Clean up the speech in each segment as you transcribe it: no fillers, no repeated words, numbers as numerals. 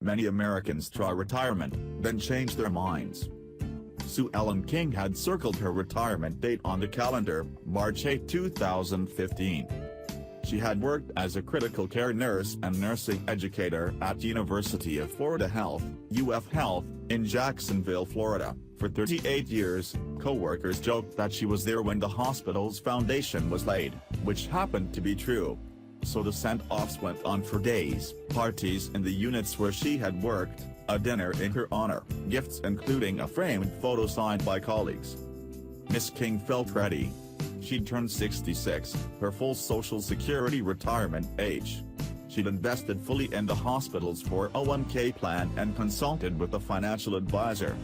Many Americans try retirement, then change their minds. Sue Ellen King had circled her retirement date on the calendar, March 8, 2015. She had worked as a critical care nurse and nursing educator at University of Florida Health, UF Health, in Jacksonville, Florida, for 38 years. Co-workers joked that she was there when the hospital's foundation was laid, which happened to be true. So the send-offs went on for days, parties in the units where she had worked, a dinner in her honor, gifts including a framed photo signed by colleagues. Miss King felt ready. She'd turned 66, her full Social Security retirement age. She'd invested fully in the hospital's 401k plan and consulted with a financial advisor.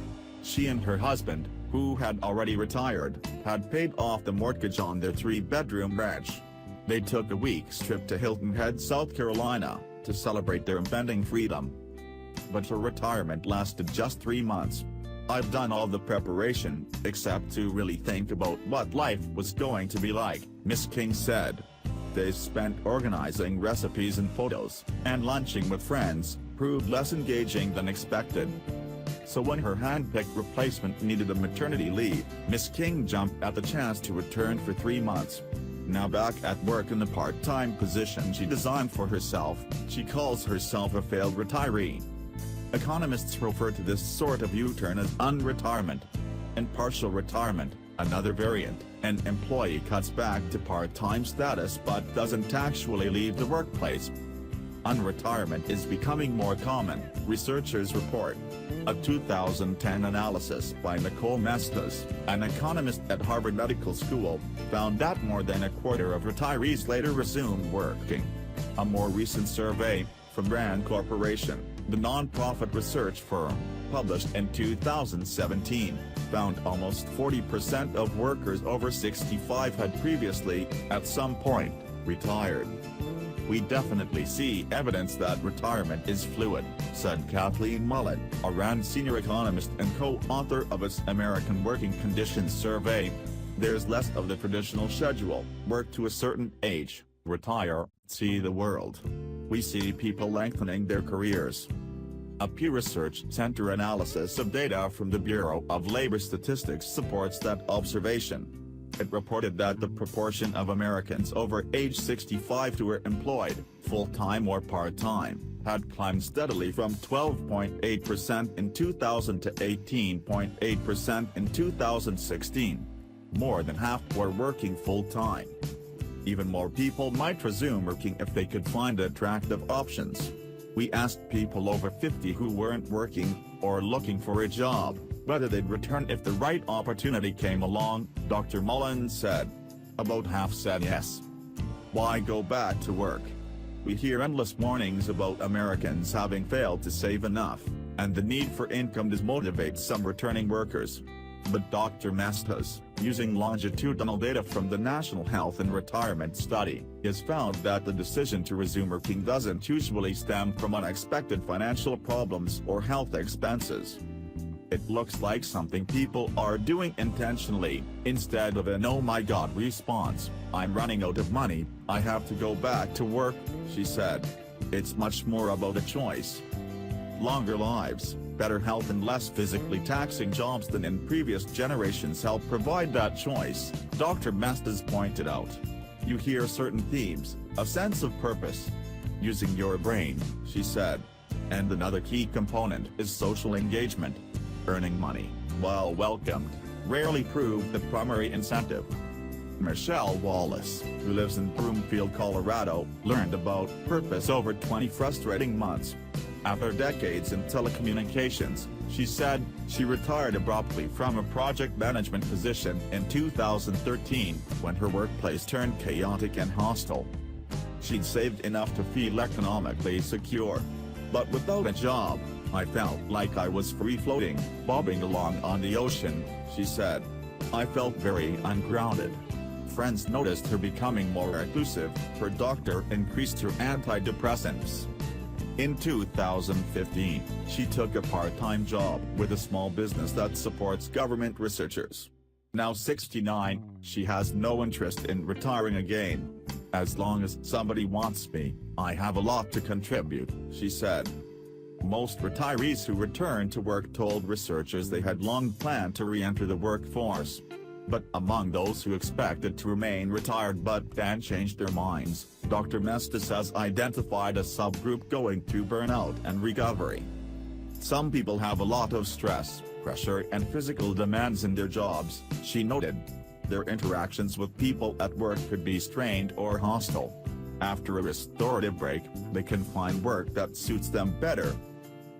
She and her husband, who had already retired, had paid off the mortgage on their 3-bedroom ranch. They took a week's trip to Hilton Head, South Carolina, to celebrate their impending freedom. But her retirement lasted just 3 months. "I've done all the preparation, except to really think about what life was going to be like," Miss King said. Days spent organizing recipes and photos, and lunching with friends, proved less engaging than expected. So when her hand-picked replacement needed a maternity leave, Miss King jumped at the chance to return for 3 months. Now back at work in the part-time position she designed for herself, she calls herself a failed retiree. Economists refer to this sort of U-turn as unretirement. In partial retirement, another variant, an employee cuts back to part-time status but doesn't actually leave the workplace. Unretirement is becoming more common, researchers report. A 2010 analysis by Nicole Mestas, an economist at Harvard Medical School, found that more than a quarter of retirees later resumed working. A more recent survey, from Rand Corporation, the nonprofit research firm, published in 2017, found almost 40% of workers over 65 had previously, at some point, retired. "We definitely see evidence that retirement is fluid," said Kathleen Mullen, a Rand senior economist and co-author of its American Working Conditions Survey. "There's less of the traditional schedule, work to a certain age, retire, see the world. We see people lengthening their careers." A Pew Research Center analysis of data from the Bureau of Labor Statistics supports that observation. It reported that the proportion of Americans over age 65 who were employed, full-time or part-time, had climbed steadily from 12.8% in 2000 to 18.8% in 2016. More than half were working full-time. Even more people might resume working if they could find attractive options. We asked people over 50 who weren't working, or looking for a job, whether they'd return if the right opportunity came along, Dr. Mullen said. About half said yes. Why go back to work? We hear endless warnings about Americans having failed to save enough, and the need for income dismotivates some returning workers. But Dr. Mestas, using longitudinal data from the National Health and Retirement Study, has found that the decision to resume working doesn't usually stem from unexpected financial problems or health expenses. It looks like something people are doing intentionally, instead of an "oh my god" response. "I'm running out of money, I have to go back to work," she said. It's much more about a choice. Longer lives, better health and less physically taxing jobs than in previous generations help provide that choice, Dr. Mestas pointed out. You hear certain themes, a sense of purpose. Using your brain, she said. And another key component is social engagement. Earning money, while welcomed, rarely proved the primary incentive. Michelle Wallace, who lives in Broomfield, Colorado, learned about purpose over 20 frustrating months. After decades in telecommunications, she said, she retired abruptly from a project management position in 2013, when her workplace turned chaotic and hostile. She'd saved enough to feel economically secure. But without a job, I felt like I was free-floating, bobbing along on the ocean, she said. I felt very ungrounded. Friends noticed her becoming more reclusive, her doctor increased her antidepressants. In 2015, she took a part-time job with a small business that supports government researchers. Now 69, she has no interest in retiring again. As long as somebody wants me, I have a lot to contribute, she said. Most retirees who returned to work told researchers they had long planned to re-enter the workforce. But among those who expected to remain retired but then changed their minds, Dr. Mestis has identified a subgroup going through burnout and recovery. Some people have a lot of stress, pressure and physical demands in their jobs, she noted. Their interactions with people at work could be strained or hostile. After a restorative break, they can find work that suits them better.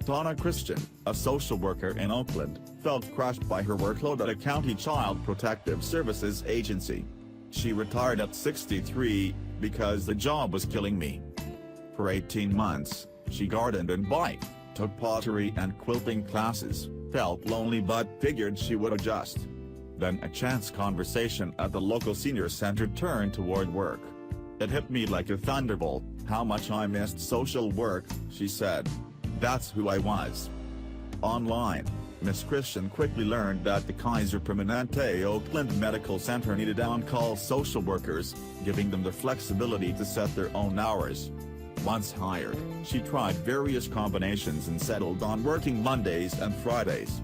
Donna Christian, a social worker in Oakland, felt crushed by her workload at a county child protective services agency. She retired at 63, because the job was killing me. For 18 months, she gardened and biked, took pottery and quilting classes, felt lonely but figured she would adjust. Then a chance conversation at the local senior center turned toward work. It hit me like a thunderbolt, how much I missed social work, she said. That's who I was. Online, Ms. Christian quickly learned that the Kaiser Permanente Oakland Medical Center needed on-call social workers, giving them the flexibility to set their own hours. Once hired, she tried various combinations and settled on working Mondays and Fridays.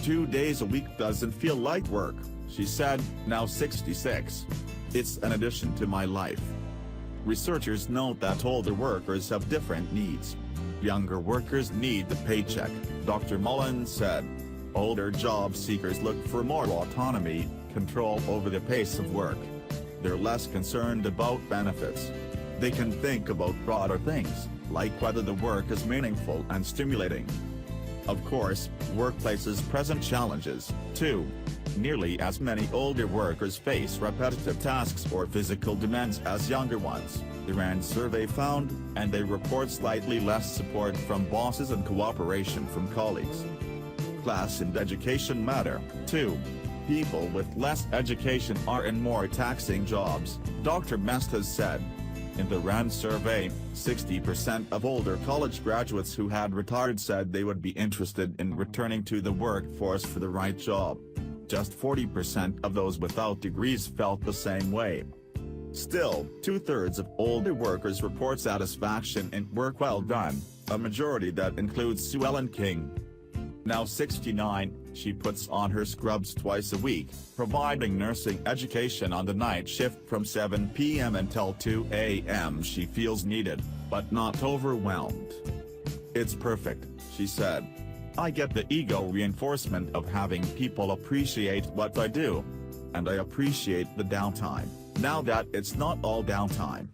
2 days a week doesn't feel like work, she said, now 66. It's an addition to my life. Researchers note that older workers have different needs. Younger workers need the paycheck, Dr. Mullins said. Older job seekers look for more autonomy, control over the pace of work. They're less concerned about benefits. They can think about broader things, like whether the work is meaningful and stimulating. Of course, workplaces present challenges, too. Nearly as many older workers face repetitive tasks or physical demands as younger ones, the RAND survey found, and they report slightly less support from bosses and cooperation from colleagues. Class and education matter, too. People with less education are in more taxing jobs, Dr. Mestis said. In the RAND survey, 60% of older college graduates who had retired said they would be interested in returning to the workforce for the right job. Just 40% of those without degrees felt the same way. Still, 2/3 of older workers report satisfaction in work well done, a majority that includes Sue Ellen King. Now 69, she puts on her scrubs twice a week, providing nursing education on the night shift from 7 p.m. until 2 a.m. She feels needed, but not overwhelmed. It's perfect, she said. I get the ego reinforcement of having people appreciate what I do. And I appreciate the downtime, now that it's not all downtime.